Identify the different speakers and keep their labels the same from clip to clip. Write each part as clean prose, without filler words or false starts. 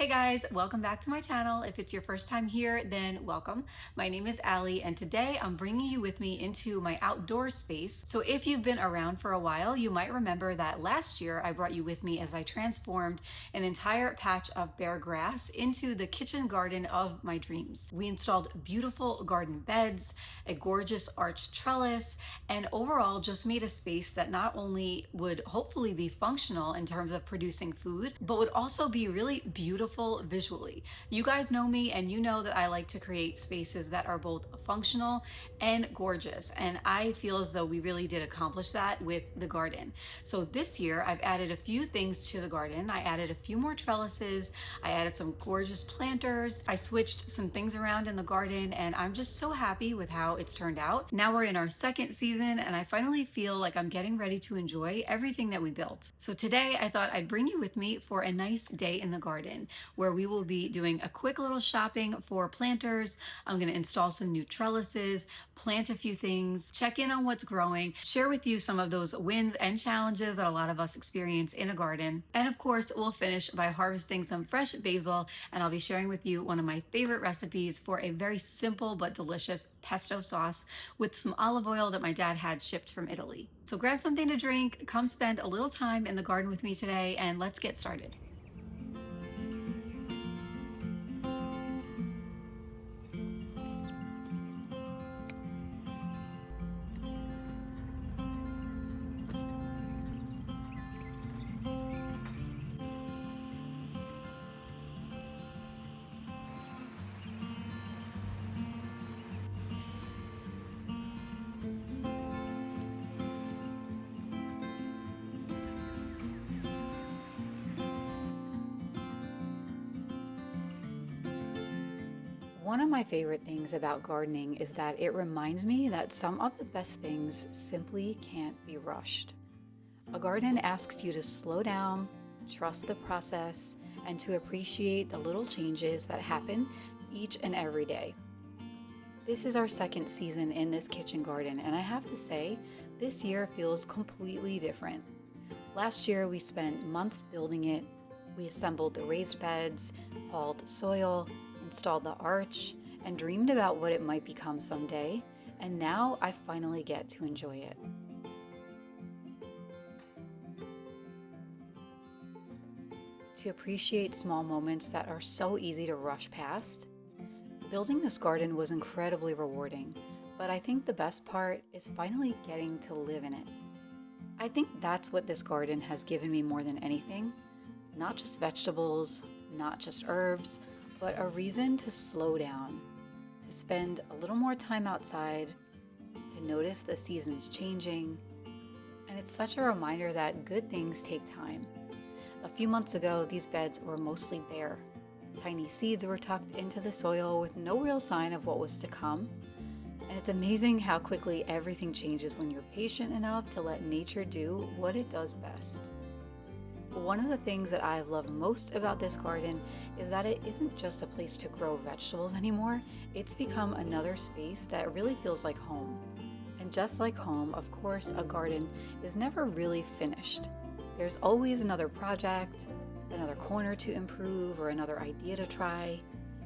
Speaker 1: Hey guys, welcome back to my channel. If it's your first time here, then welcome. My name is Allie, and today I'm bringing you with me into my outdoor space. So if you've been around for a while, you might remember that last year I brought you with me as I transformed an entire patch of bare grass into the kitchen garden of my dreams. We installed beautiful garden beds, a gorgeous arched trellis, and overall just made a space that not only would hopefully be functional in terms of producing food, but would also be really beautiful visually. You guys know me and you know that I like to create spaces that are both functional and gorgeous, and I feel as though we really did accomplish that with the garden. So this year I've added a few things to the garden. I added a few more trellises, I added some gorgeous planters, I switched some things around in the garden, and I'm just so happy with how it's turned out. Now we're in our second season and I finally feel like I'm getting ready to enjoy everything that we built. So today I thought I'd bring you with me for a nice day in the garden, where we will be doing a quick little shopping for planters. I'm going to install some new trellises, plant a few things, check in on what's growing, share with you some of those wins and challenges that a lot of us experience in a garden. And of course, we'll finish by harvesting some fresh basil, and I'll be sharing with you one of my favorite recipes for a very simple but delicious pesto sauce with some olive oil that my dad had shipped from Italy. So grab something to drink, come spend a little time in the garden with me today, and let's get started. One of my favorite things about gardening is that it reminds me that some of the best things simply can't be rushed. A garden asks you to slow down, trust the process, and to appreciate the little changes that happen each and every day. This is our second season in this kitchen garden, and I have to say, this year feels completely different. Last year, we spent months building it. We assembled the raised beds, hauled soil, installed the arch, and dreamed about what it might become someday, and now I finally get to enjoy it. To appreciate small moments that are so easy to rush past. Building this garden was incredibly rewarding, but I think the best part is finally getting to live in it. I think that's what this garden has given me more than anything. Not just vegetables, not just herbs, but a reason to slow down, to spend a little more time outside, to notice the seasons changing. And it's such a reminder that good things take time. A few months ago, these beds were mostly bare. Tiny seeds were tucked into the soil with no real sign of what was to come. And it's amazing how quickly everything changes when you're patient enough to let nature do what it does best. One of the things that I've loved most about this garden is that it isn't just a place to grow vegetables anymore, it's become another space that really feels like home. And just like home, of course, a garden is never really finished. There's always another project, another corner to improve, or another idea to try.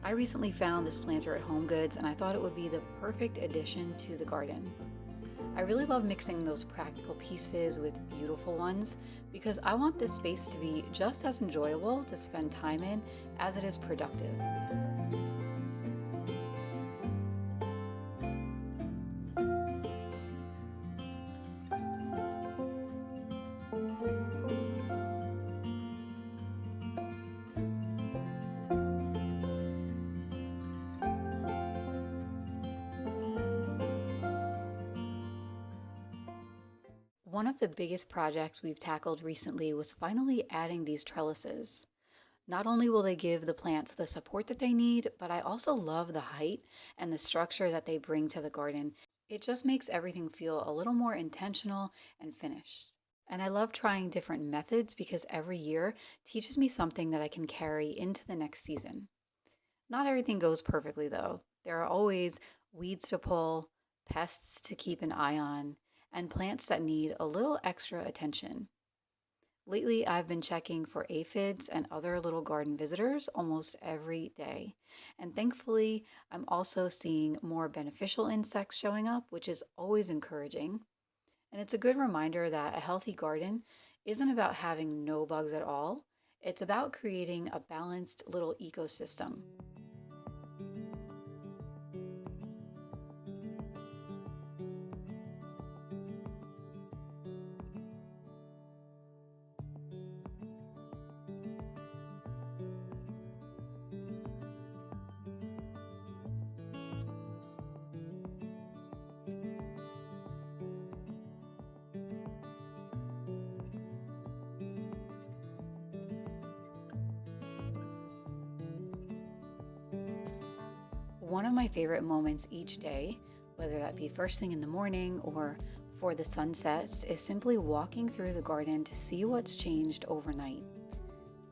Speaker 1: I recently found this planter at HomeGoods, and I thought it would be the perfect addition to the garden. I really love mixing those practical pieces with beautiful ones because I want this space to be just as enjoyable to spend time in as it is productive. One of the biggest projects we've tackled recently was finally adding these trellises. Not only will they give the plants the support that they need, but I also love the height and the structure that they bring to the garden. It just makes everything feel a little more intentional and finished. And I love trying different methods because every year teaches me something that I can carry into the next season. Not everything goes perfectly though. There are always weeds to pull, pests to keep an eye on, and plants that need a little extra attention. Lately, I've been checking for aphids and other little garden visitors almost every day. And thankfully, I'm also seeing more beneficial insects showing up, which is always encouraging. And it's a good reminder that a healthy garden isn't about having no bugs at all. It's about creating a balanced little ecosystem. One of my favorite moments each day, whether that be first thing in the morning or before the sun sets, is simply walking through the garden to see what's changed overnight.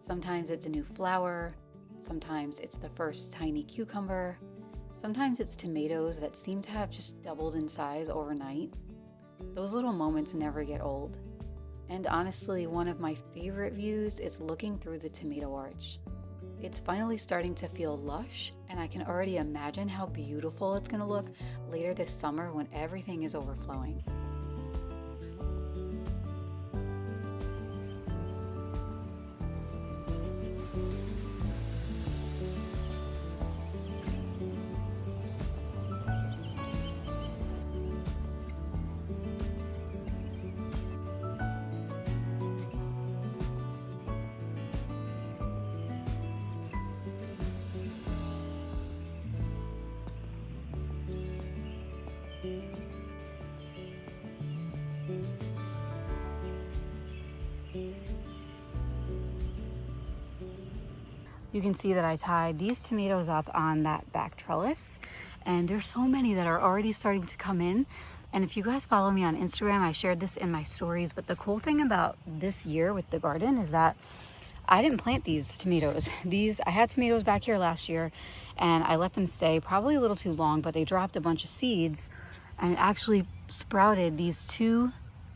Speaker 1: Sometimes it's a new flower, sometimes it's the first tiny cucumber, sometimes it's tomatoes that seem to have just doubled in size overnight. Those little moments never get old. And honestly, one of my favorite views is looking through the tomato arch. It's finally starting to feel lush, and I can already imagine how beautiful it's going to look later this summer when everything is overflowing. You can see that I tied these tomatoes up on that back trellis, and there's so many that are already starting to come in. And if you guys follow me on Instagram, I shared this in my stories, but the cool thing about this year with the garden is that I didn't plant these tomatoes. I had tomatoes back here last year and I let them stay probably a little too long, but they dropped a bunch of seeds and it actually sprouted these two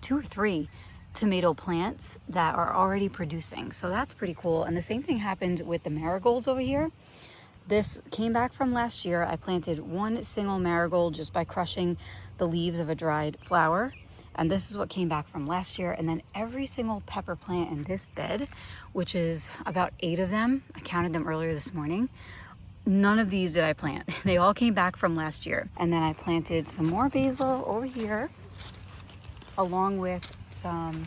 Speaker 1: or three tomato plants that are already producing. So that's pretty cool. And the same thing happened with the marigolds over here. This came back from last year. I planted one single marigold just by crushing the leaves of a dried flower. And this is what came back from last year. And then every single pepper plant in this bed, which is about 8 of them, I counted them earlier this morning, none of these did I plant. They all came back from last year. And then I planted some more basil over here, along with some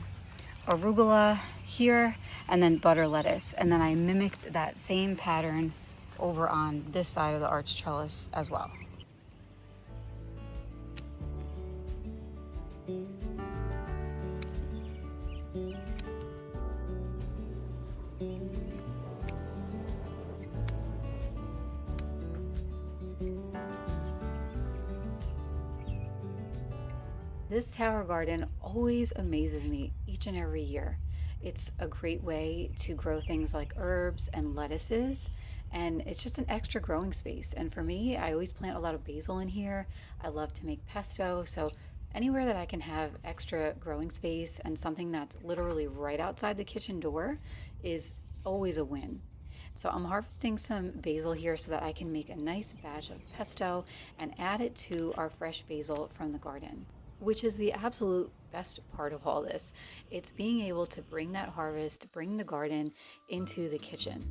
Speaker 1: arugula here, and then butter lettuce. And then I mimicked that same pattern over on this side of the arch trellis as well. This tower garden always amazes me each and every year. It's a great way to grow things like herbs and lettuces, and it's just an extra growing space. And for me, I always plant a lot of basil in here. I love to make pesto, so anywhere that I can have extra growing space and something that's literally right outside the kitchen door is always a win. So I'm harvesting some basil here so that I can make a nice batch of pesto and add it to our fresh basil from the garden, which is the absolute best part of all this. It's being able to bring that harvest, bring the garden into the kitchen.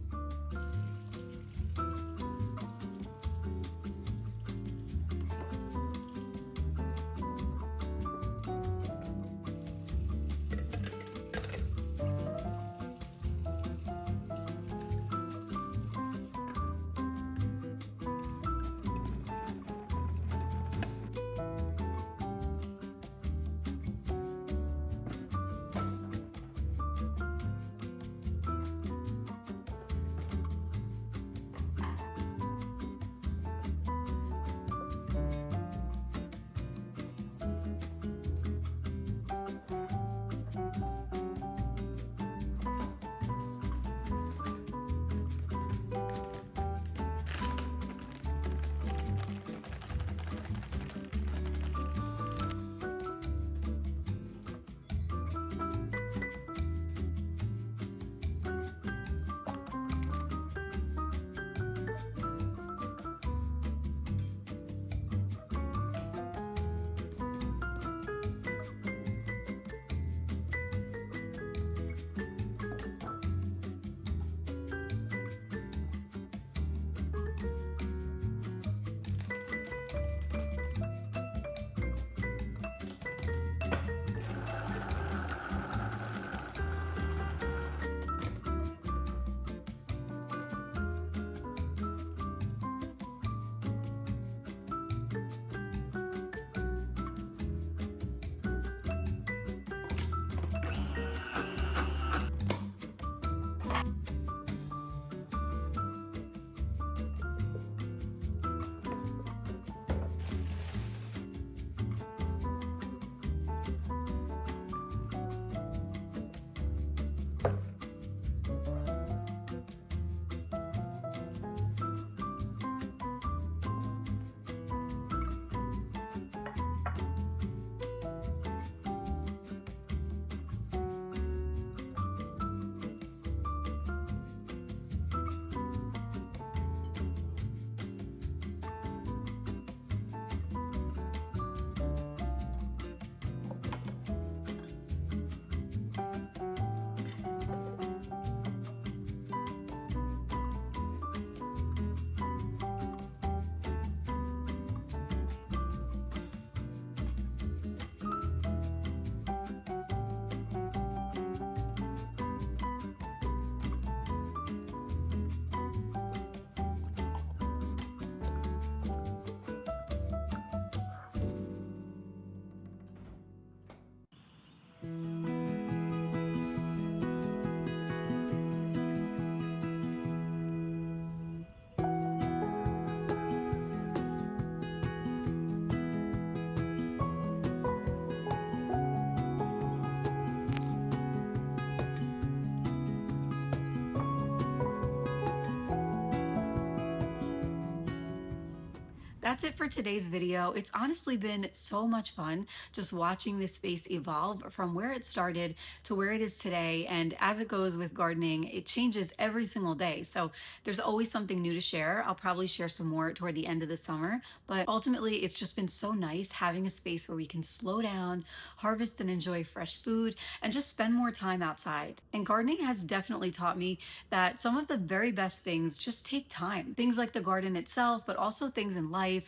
Speaker 1: that's it for today's video. It's honestly been so much fun just watching this space evolve from where it started to where it is today. And as it goes with gardening, it changes every single day. So there's always something new to share. I'll probably share some more toward the end of the summer, but ultimately it's just been so nice having a space where we can slow down, harvest and enjoy fresh food, and just spend more time outside. And gardening has definitely taught me that some of the very best things just take time. Things like the garden itself, but also things in life,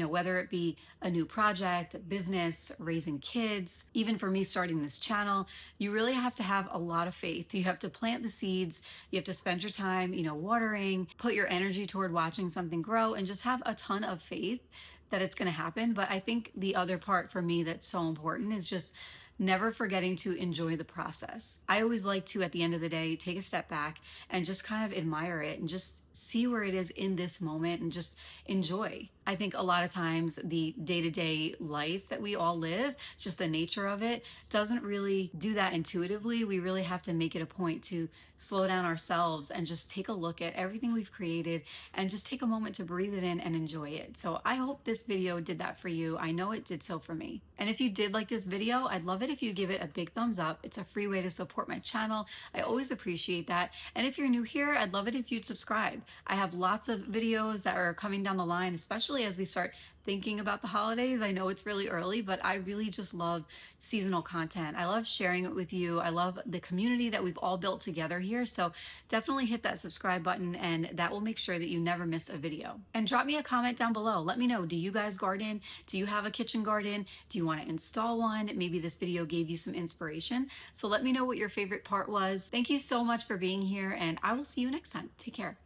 Speaker 1: whether it be a new project, a business, raising kids, even for me starting this channel, you really have to have a lot of faith. You have to plant the seeds, you have to spend your time, watering, put your energy toward watching something grow, and just have a ton of faith that it's going to happen. But I think the other part for me that's so important is just never forgetting to enjoy the process. I always like to, at the end of the day, take a step back and just kind of admire it and just see where it is in this moment and just enjoy. I think a lot of times the day-to-day life that we all live, just the nature of it, doesn't really do that intuitively. We really have to make it a point to slow down ourselves and just take a look at everything we've created and just take a moment to breathe it in and enjoy it. So I hope this video did that for you. I know it did so for me. And if you did like this video, I'd love it if you give it a big thumbs up. It's a free way to support my channel. I always appreciate that. And if you're new here, I'd love it if you'd subscribe. I have lots of videos that are coming down the line, especially as we start thinking about the holidays. I know it's really early, but I really just love seasonal content. I love sharing it with you. I love the community that we've all built together here. So definitely hit that subscribe button, and that will make sure that you never miss a video. And drop me a comment down below. Let me know, do you guys garden? Do you have a kitchen garden? Do you want to install one? Maybe this video gave you some inspiration. So let me know what your favorite part was. Thank you so much for being here, and I will see you next time. Take care.